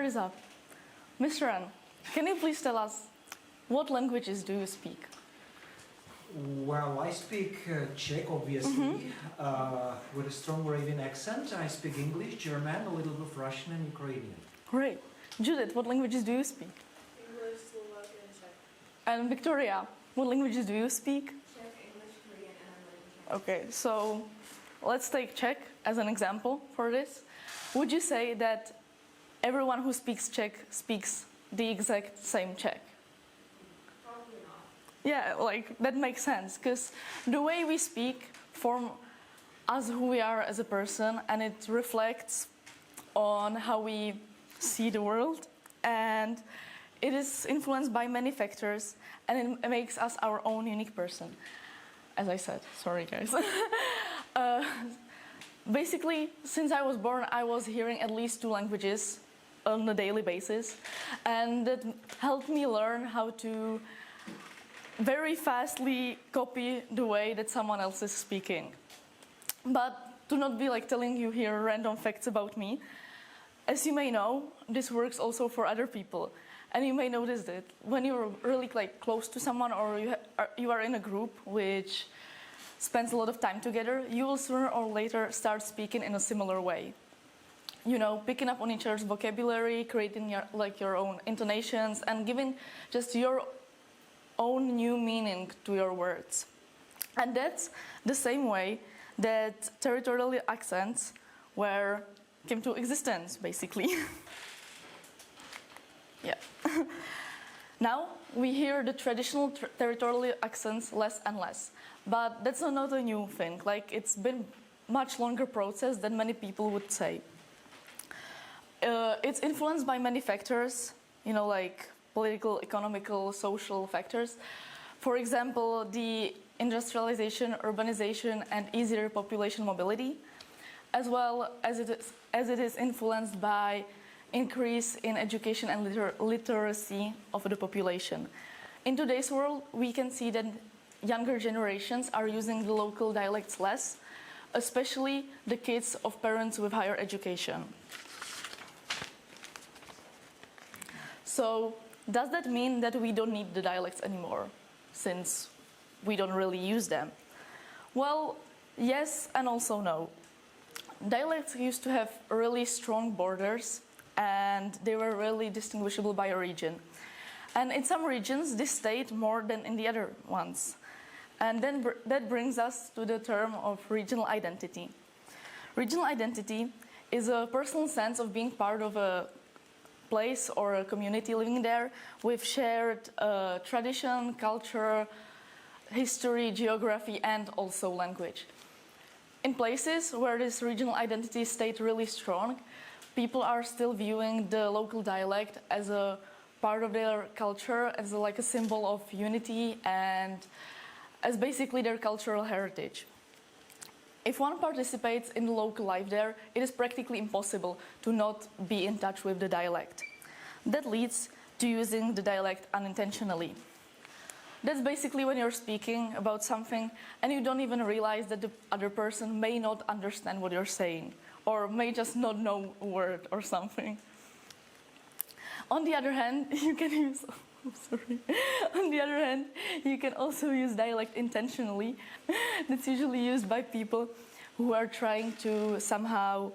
start this up. Mr. N, can you please tell us what languages do you speak? Well, I speak Czech, obviously, with a strong Moravian accent. I speak English, German, a little bit of Russian and Ukrainian. Great. Judith, what languages do you speak? English, Slovak, and Czech. And Victoria, what languages do you speak? Czech, English, Korean, and I'm learning Czech. Okay, so let's take Czech as an example for this. Would you say that everyone who speaks Czech speaks the exact same Czech? Probably not. Yeah, like that makes sense, because the way we speak form us who we are as a person, and it reflects on how we see the world, and it is influenced by many factors, and it makes us our own unique person. As I said, sorry guys. Basically, since I was born, I was hearing at least 2 languages on a daily basis, and that helped me learn how to very fastly copy the way that someone else is speaking. But to not be like telling you here random facts about me, as you may know, this works also for other people. And you may notice that when you're really like close to someone, or you are in a group which spends a lot of time together, you will sooner or later start speaking in a similar way. You know, picking up on each other's vocabulary, creating your own intonations, and giving just your own new meaning to your words. And that's the same way that territorial accents came to existence, basically. Yeah. Now we hear the traditional territorial accents less and less, but that's not a new thing. Like, it's been much longer process than many people would say. It's influenced by many factors, you know, like political, economical, social factors. For example, the industrialization, urbanization, and easier population mobility, as well as it is influenced by increase in education and literacy of the population. In today's world, we can see that younger generations are using the local dialects less, especially the kids of parents with higher education. So, does that mean that we don't need the dialects anymore, since we don't really use them? Well, yes and also no. Dialects used to have really strong borders, and they were really distinguishable by a region. And in some regions, this stayed more than in the other ones. And then that brings us to the term of regional identity. Regional identity is a personal sense of being part of a place or a community living there with shared tradition, culture, history, geography, and also language. In places where this regional identity stayed really strong, people are still viewing the local dialect as a part of their culture, as like a symbol of unity, and as basically their cultural heritage. If one participates in the local life there, it is practically impossible to not be in touch with the dialect. That leads to using the dialect unintentionally. That's basically when you're speaking about something and you don't even realize that the other person may not understand what you're saying, or may just not know a word or something. On the other hand, you can use... On the other hand, you can also use dialect intentionally. That's usually used by people who are trying to somehow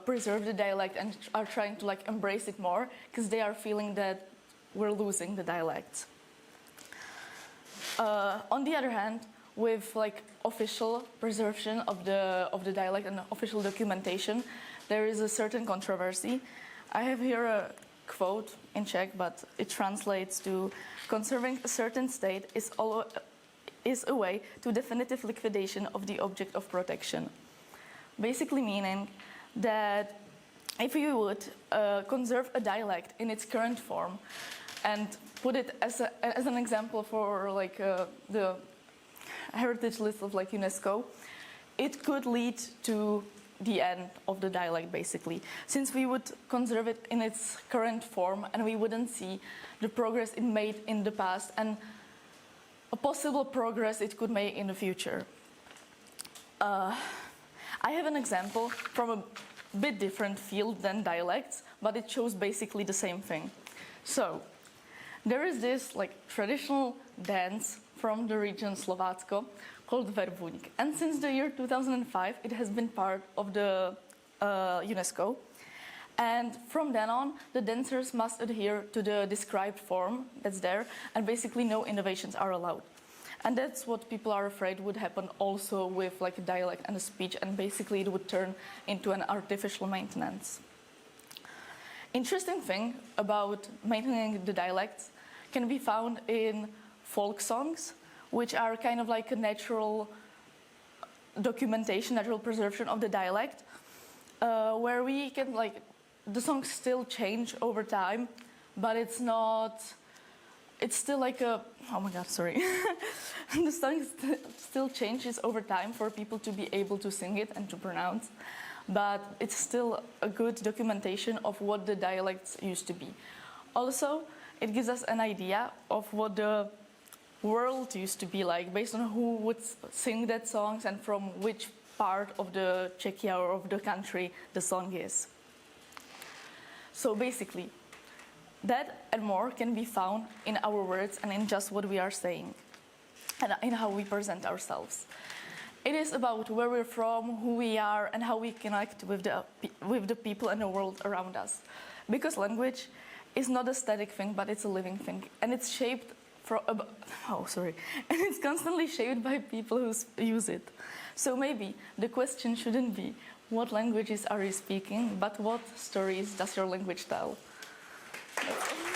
preserve the dialect and are trying to like embrace it more, because they are feeling that we're losing the dialect. On the other hand, with like official preservation of the dialect and official documentation, there is a certain controversy. I have here a quote in Czech, but it translates to: conserving a certain state is a way to definitive liquidation of the object of protection. Basically meaning that if you would conserve a dialect in its current form and put it as an example for like the heritage list of like UNESCO, it could lead to the end of the dialect, basically, since we would conserve it in its current form and we wouldn't see the progress it made in the past and a possible progress it could make in the future. I have an example from a bit different field than dialects, but it shows basically the same thing. So there is this like traditional dance from the region Slovácko called Verbúňk, and since the year 2005 it has been part of the UNESCO. And from then on, the dancers must adhere to the described form that's there, and basically no innovations are allowed. And that's what people are afraid would happen also with like a dialect and a speech, and basically it would turn into an artificial maintenance. Interesting thing about maintaining the dialects can be found in folk songs, which are kind of like a natural documentation, natural preservation of the dialect, where we can like, the songs still change over time, but it's still like a, oh my god, sorry. The song still changes over time for people to be able to sing it and to pronounce, but it's still a good documentation of what the dialects used to be. Also, it gives us an idea of what the world used to be like, based on who would sing that songs and from which part of the Czechia or of the country the song is. So basically, that and more can be found in our words and in just what we are saying, and in how we present ourselves. It is about where we're from, who we are, and how we connect with the people and the world around us. Because language is not a static thing, but it's a living thing, and it's shaped and it's constantly shaped by people who use it. So maybe the question shouldn't be, what languages are you speaking, but what stories does your language tell? That's all.